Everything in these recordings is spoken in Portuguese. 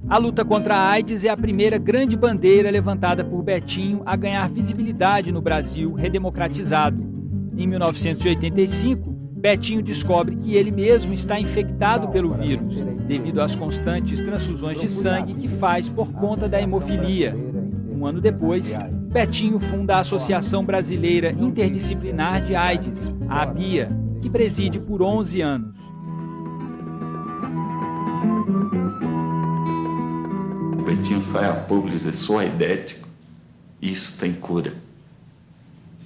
A luta contra a AIDS é a primeira grande bandeira levantada por Betinho a ganhar visibilidade no Brasil redemocratizado. Em 1985, Betinho descobre que ele mesmo está infectado pelo vírus, devido às constantes transfusões de sangue que faz por conta da hemofilia. Um ano depois, Betinho funda a Associação Brasileira Interdisciplinar de AIDS, a ABIA, que preside por 11 anos. O Betinho sai a público e diz: sou aidético, isso tem cura.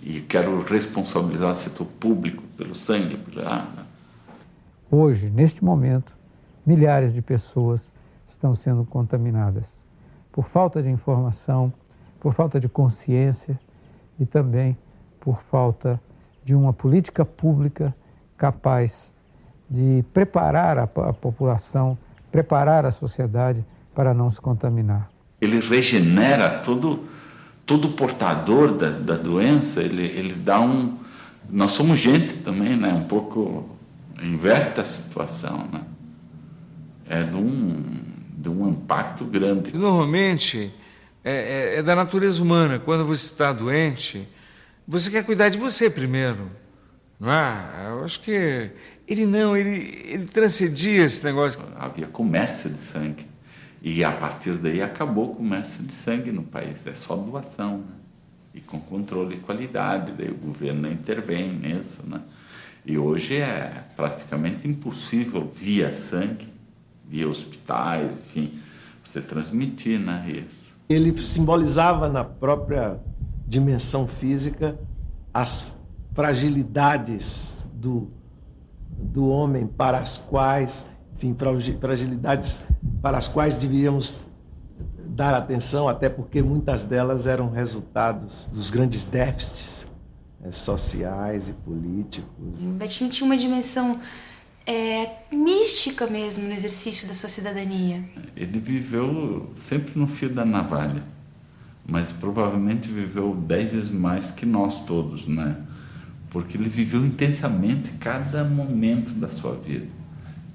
E quero responsabilizar o setor público pelo sangue. Hoje, neste momento, milhares de pessoas estão sendo contaminadas por falta de informação, por falta de consciência e também por falta de uma política pública capaz de preparar a população, preparar a sociedade para não se contaminar. Ele regenera todo portador da doença, ele dá um... Nós somos gente também, né? Um pouco inverte a situação, né? É de um impacto grande. Normalmente é da natureza humana. Quando você está doente, você quer cuidar de você primeiro, não é? Eu acho que ele transcendia esse negócio. Havia comércio de sangue. E a partir daí acabou o comércio de sangue no país. É só doação, né? E com controle e qualidade. Daí o governo intervém nisso, né? E hoje é praticamente impossível, via sangue, via hospitais, enfim, você transmitir, né, isso. Ele simbolizava na própria dimensão física as fragilidades do homem para as quais, enfim, fragilidades para as quais deveríamos dar atenção, até porque muitas delas eram resultados dos grandes déficits sociais e políticos. O Betinho tinha uma dimensão mística mesmo no exercício da sua cidadania. Ele viveu sempre no fio da navalha, mas provavelmente viveu 10 vezes mais que nós todos, né? Porque ele viveu intensamente cada momento da sua vida.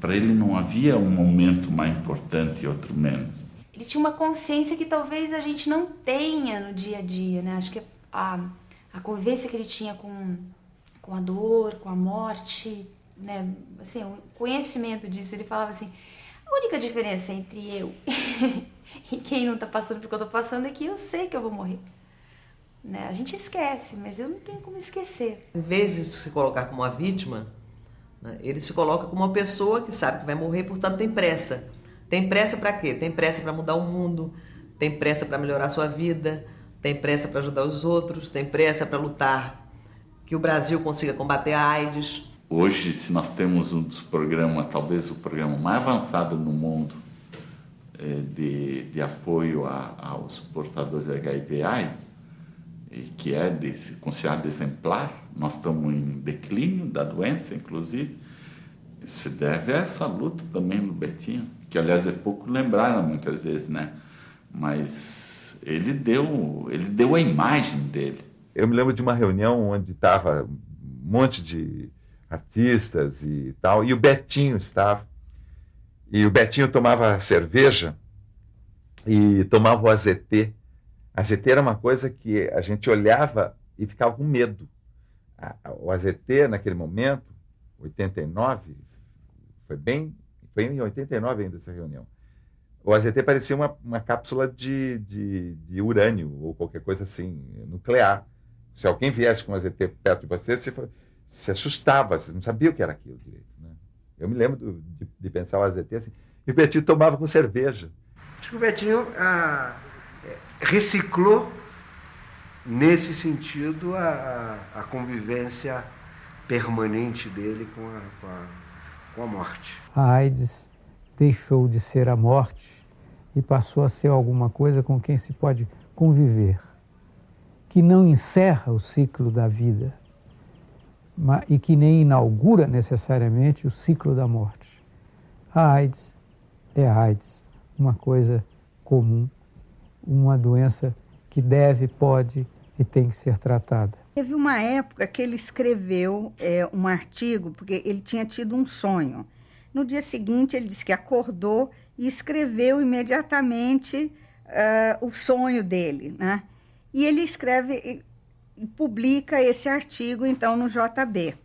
Para ele não havia um momento mais importante e outro menos. Ele tinha uma consciência que talvez a gente não tenha no dia a dia, né? Acho que a convivência que ele tinha com a dor, com a morte, né? Assim, o conhecimento disso, ele falava assim: a única diferença entre eu e quem não está passando pelo que eu estou passando é que eu sei que eu vou morrer. Né? A gente esquece, mas eu não tenho como esquecer. Em vez de se colocar como uma vítima, né, ele se coloca como uma pessoa que sabe que vai morrer, portanto tem pressa. Tem pressa para quê? Tem pressa para mudar o mundo, tem pressa para melhorar a sua vida, tem pressa para ajudar os outros, tem pressa para lutar que o Brasil consiga combater a AIDS. Hoje, se nós temos um dos programas, talvez o programa mais avançado no mundo de apoio aos portadores de HIV/AIDS, que é considerado exemplar, nós estamos em declínio da doença, inclusive, se deve a essa luta também do Betinho, que aliás é pouco lembrada muitas vezes, né? Mas ele deu a imagem dele. Eu me lembro de uma reunião onde estava um monte de artistas e tal, e o Betinho estava. E o Betinho tomava cerveja e tomava o AZT. AZT era uma coisa que a gente olhava e ficava com medo. O AZT, naquele momento, 89, foi em 89 ainda essa reunião. O AZT parecia uma cápsula de urânio ou qualquer coisa assim, nuclear. Se alguém viesse com um AZT perto de você se assustava, você não sabia o que era aquilo direito. Né? Eu me lembro de pensar o AZT assim, e o Betinho tomava com cerveja. Acho que o Betinho reciclou, nesse sentido, a convivência permanente dele com a morte. A AIDS deixou de ser a morte e passou a ser alguma coisa com quem se pode conviver, que não encerra o ciclo da vida e que nem inaugura necessariamente o ciclo da morte. A AIDS é a AIDS, uma coisa comum, uma doença que deve, pode e tem que ser tratada. Teve uma época que ele escreveu um artigo, porque ele tinha tido um sonho. No dia seguinte, ele disse que acordou e escreveu imediatamente o sonho dele, né? E ele escreve e publica esse artigo, então, no JB.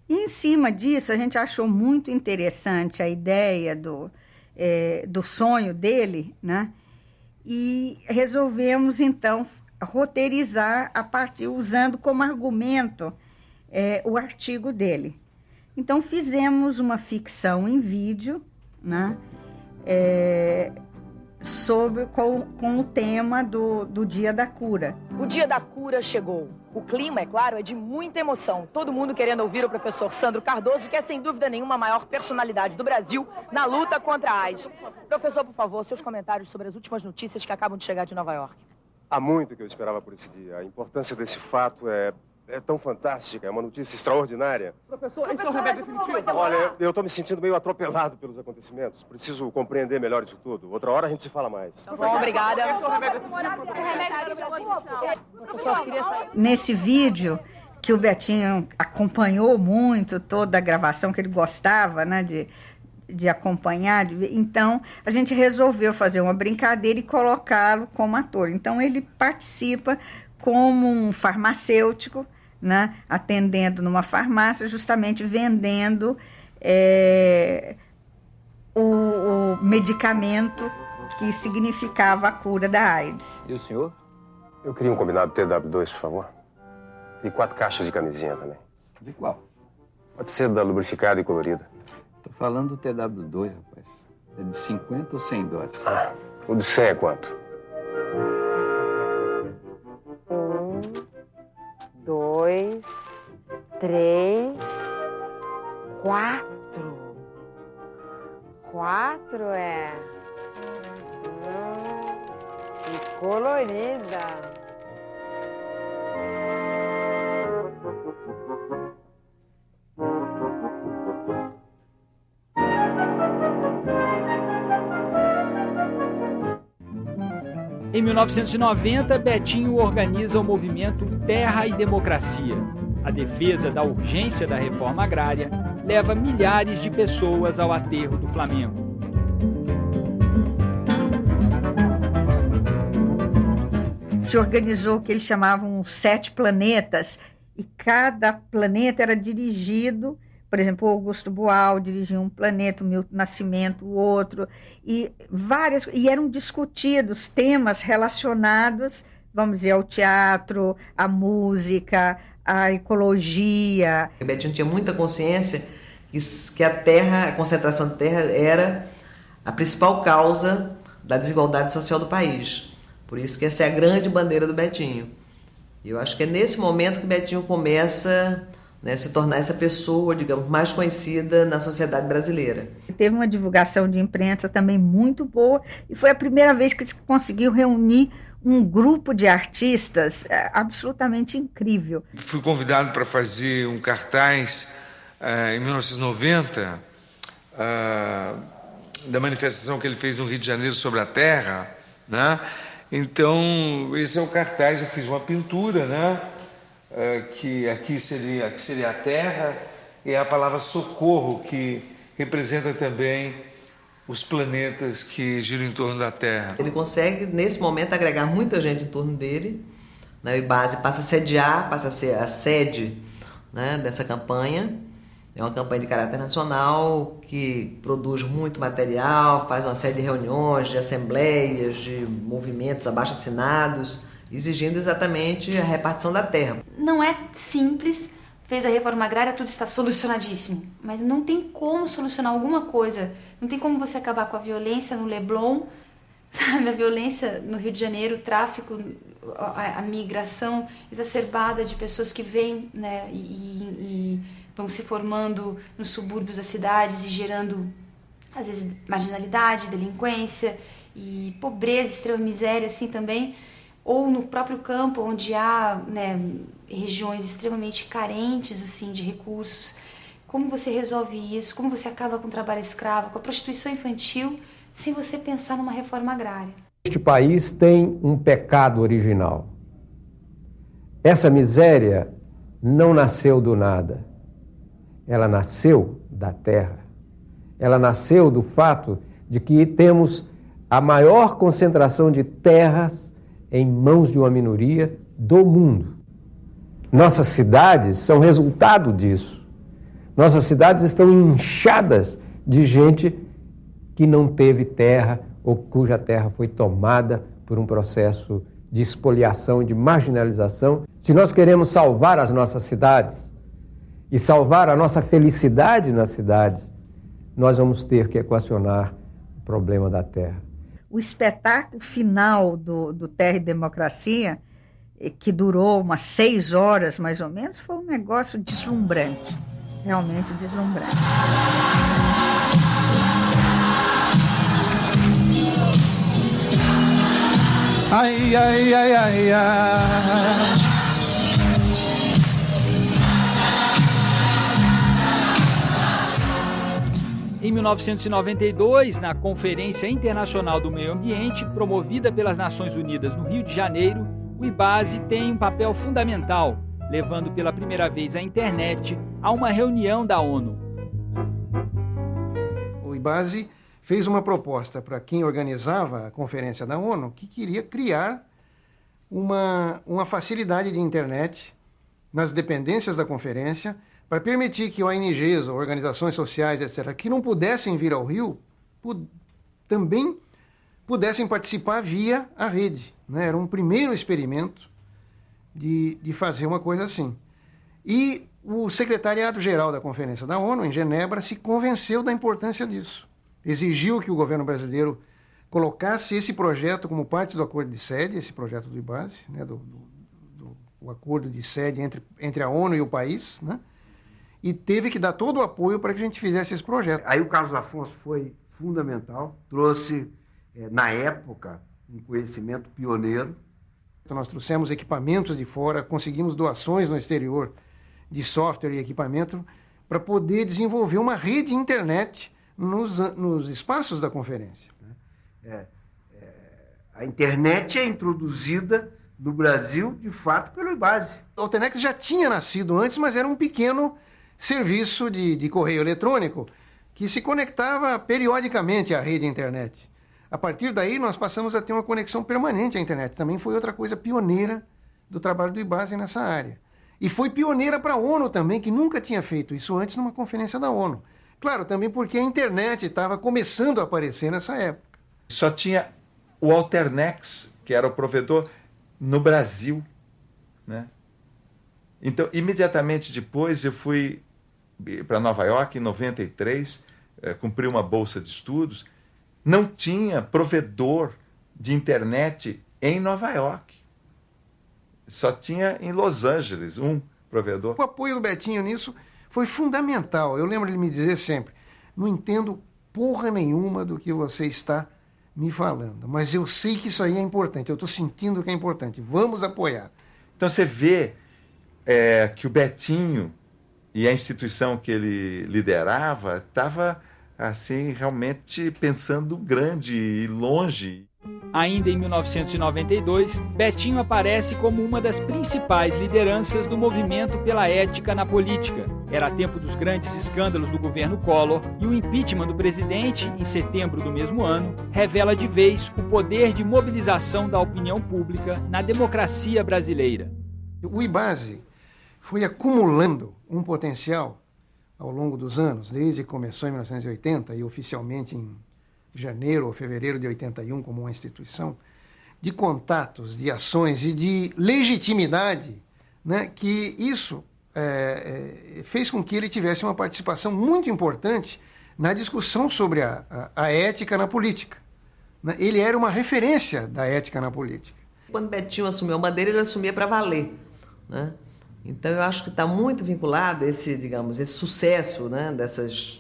E, em cima disso, a gente achou muito interessante a ideia do sonho dele, né? E resolvemos, então, roteirizar a partir, usando como argumento o artigo dele. Então, fizemos uma ficção em vídeo, né? Com o tema do Dia da Cura. O Dia da Cura chegou. O clima, é claro, é de muita emoção. Todo mundo querendo ouvir o professor Sandro Cardoso, que é sem dúvida nenhuma a maior personalidade do Brasil na luta contra a AIDS. Professor, por favor, seus comentários sobre as últimas notícias que acabam de chegar de Nova York. Há muito que eu esperava por esse dia. A importância desse fato é tão fantástica, é uma notícia extraordinária. Professor, esse é o remédio definitivo. Olha, eu estou me sentindo meio atropelado pelos acontecimentos. Preciso compreender melhor isso tudo. Outra hora a gente se fala mais. Tá bom, obrigada. Esse é o remédio definitivo. Nesse vídeo, que o Betinho acompanhou muito toda a gravação, que ele gostava, né, de acompanhar, então a gente resolveu fazer uma brincadeira e colocá-lo como ator. Então ele participa como um farmacêutico, né, atendendo numa farmácia, justamente vendendo o medicamento que significava a cura da AIDS. E o senhor? Eu queria um combinado TW2, por favor. E 4 caixas de camisinha também. De qual? Pode ser da lubrificada e colorida. Tô falando do TW2, rapaz. É de 50 ou 100 doses? O de 100 é quanto? 1, 2, 3, 4. 4 é. E colorida. Em 1990, Betinho organiza o movimento Terra e Democracia. A defesa da urgência da reforma agrária leva milhares de pessoas ao aterro do Flamengo. Se organizou o que eles chamavam os 7 planetas, e cada planeta era dirigido. Por exemplo, o Augusto Boal dirigia um planeta, o Milton Nascimento, o outro, e eram discutidos temas relacionados, vamos dizer, ao teatro, à música, à ecologia. O Betinho tinha muita consciência que a terra, a concentração de terra era a principal causa da desigualdade social do país. Por isso que essa é a grande bandeira do Betinho. E eu acho que é nesse momento que o Betinho começa, né, se tornar essa pessoa, digamos, mais conhecida na sociedade brasileira. Teve uma divulgação de imprensa também muito boa, e foi a primeira vez que se conseguiu reunir um grupo de artistas absolutamente incrível. Fui convidado para fazer um cartaz em 1990, da manifestação que ele fez no Rio de Janeiro sobre a terra, né? Então, esse é o cartaz. Eu fiz uma pintura, né? Que aqui seria a terra, e a palavra socorro, que representa também os planetas que giram em torno da Terra. Ele consegue, nesse momento, agregar muita gente em torno dele, né? E base passa a sediar, passa a ser a sede, né, dessa campanha. É uma campanha de caráter nacional que produz muito material, faz uma série de reuniões, de assembleias, de movimentos abaixo-assinados, exigindo exatamente a repartição da terra. Não é simples, fez a reforma agrária, tudo está solucionadíssimo, mas não tem como solucionar alguma coisa. Não tem como você acabar com a violência no Leblon, sabe? A violência no Rio de Janeiro, o tráfico, a migração exacerbada de pessoas que vêm, né, e vão se formando nos subúrbios das cidades e gerando, às vezes, marginalidade, delinquência e pobreza, extrema miséria, assim, também. Ou no próprio campo, onde há, né, regiões extremamente carentes, assim, de recursos. Como você resolve isso? Como você acaba com o trabalho escravo, com a prostituição infantil, sem você pensar numa reforma agrária? Este país tem um pecado original. Essa miséria não nasceu do nada. Ela nasceu da terra. ela nasceu do fato de que temos a maior concentração de terras em mãos de uma minoria do mundo. Nossas cidades são resultado disso. Nossas cidades estão inchadas de gente que não teve terra ou cuja terra foi tomada por um processo de expoliação e de marginalização. Se nós queremos salvar as nossas cidades e salvar a nossa felicidade nas cidades, nós vamos ter que equacionar o problema da terra. O espetáculo final do Terra e Democracia, que durou umas 6 horas mais ou menos, foi um negócio deslumbrante, realmente deslumbrante. Ai, ai, ai, ai, ai. Em 1992, na Conferência Internacional do Meio Ambiente, promovida pelas Nações Unidas no Rio de Janeiro, o IBASE tem um papel fundamental, levando pela primeira vez a internet a uma reunião da ONU. O IBASE fez uma proposta para quem organizava a Conferência da ONU, que queria criar uma facilidade de internet nas dependências da conferência, para permitir que ONGs, ou organizações sociais, etc., que não pudessem vir ao Rio, também pudessem participar via a rede. Né? Era um primeiro experimento de fazer uma coisa assim. E o secretariado-geral da Conferência da ONU, em Genebra, se convenceu da importância disso. Exigiu que o governo brasileiro colocasse esse projeto como parte do acordo de sede, esse projeto do IBASE, né? O acordo de sede entre a ONU e o país, né? E teve que dar todo o apoio para que a gente fizesse esse projeto. Aí o Carlos Afonso foi fundamental, trouxe, na época, um conhecimento pioneiro. Então, nós trouxemos equipamentos de fora, conseguimos doações no exterior de software e equipamento para poder desenvolver uma rede de internet nos espaços da conferência. A internet é introduzida no Brasil, de fato, pelo IBASE. A Alternex já tinha nascido antes, mas era um pequeno serviço de correio eletrônico que se conectava periodicamente à rede internet. A partir daí, nós passamos a ter uma conexão permanente à internet. Também foi outra coisa pioneira do trabalho do IBASE nessa área. E foi pioneira para a ONU também, que nunca tinha feito isso antes numa conferência da ONU. Claro, também porque a internet estava começando a aparecer nessa época. Só tinha o Alternex, que era o provedor, no Brasil, né? Então, imediatamente depois, eu fui para Nova York, em 93, cumpri uma bolsa de estudos. Não tinha provedor de internet em Nova York. Só tinha em Los Angeles um provedor. O apoio do Betinho nisso foi fundamental. Eu lembro ele me dizer sempre, não entendo porra nenhuma do que você está me falando, mas eu sei que isso aí é importante, eu estou sentindo que é importante, vamos apoiar. Então você vê que o Betinho e a instituição que ele liderava estava assim, realmente pensando grande e longe. Ainda em 1992, Betinho aparece como uma das principais lideranças do movimento pela ética na política. Era tempo dos grandes escândalos do governo Collor e o impeachment do presidente, em setembro do mesmo ano, revela de vez o poder de mobilização da opinião pública na democracia brasileira. O IBASE foi acumulando um potencial ao longo dos anos, desde que começou em 1980 e oficialmente em janeiro ou fevereiro de 81 como uma instituição, de contatos, de ações e de legitimidade, né, que isso fez com que ele tivesse uma participação muito importante na discussão sobre a ética na política. Né? Ele era uma referência da ética na política. Quando Betinho assumiu a bandeira, ele assumia para valer, né? Então eu acho que está muito vinculado esse sucesso, né, dessas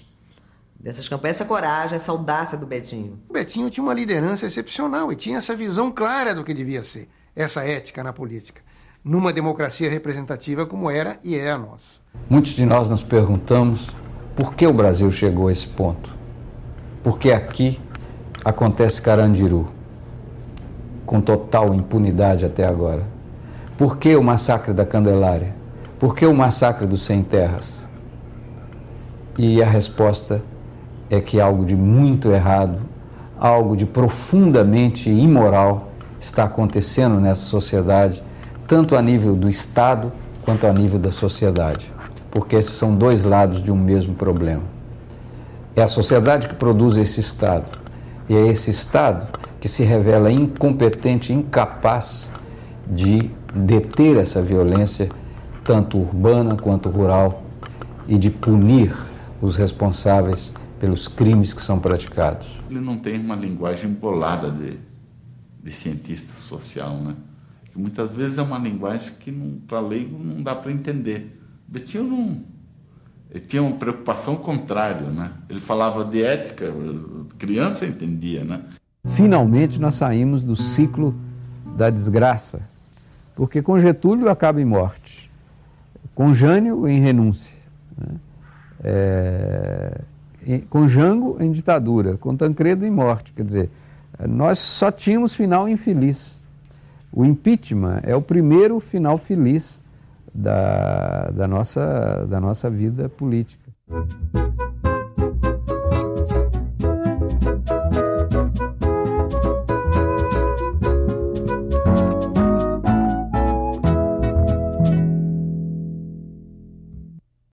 campanhas, essa coragem, essa audácia do Betinho. O Betinho tinha uma liderança excepcional e tinha essa visão clara do que devia ser essa ética na política, numa democracia representativa como era e é a nossa. Muitos de nós nos perguntamos por que o Brasil chegou a esse ponto. Porque aqui acontece Carandiru, com total impunidade até agora. Por que o massacre da Candelária? Por que o massacre dos Sem Terras? E a resposta é que algo de muito errado, algo de profundamente imoral está acontecendo nessa sociedade, tanto a nível do Estado quanto a nível da sociedade, porque esses são dois lados de um mesmo problema. É a sociedade que produz esse Estado, e é esse Estado que se revela incompetente, incapaz de deter essa violência, tanto urbana quanto rural, e de punir os responsáveis pelos crimes que são praticados. Ele não tem uma linguagem embolada de cientista social, né? Que muitas vezes é uma linguagem que para leigo não dá para entender. Betinho não... Ele tinha uma preocupação contrária, né? Ele falava de ética, criança entendia, né? Finalmente nós saímos do ciclo da desgraça, porque com Getúlio acaba em morte, com Jânio em renúncia, né? Com Jango em ditadura, com Tancredo em morte. Quer dizer, nós só tínhamos final infeliz. O impeachment é o primeiro final feliz da nossa vida política.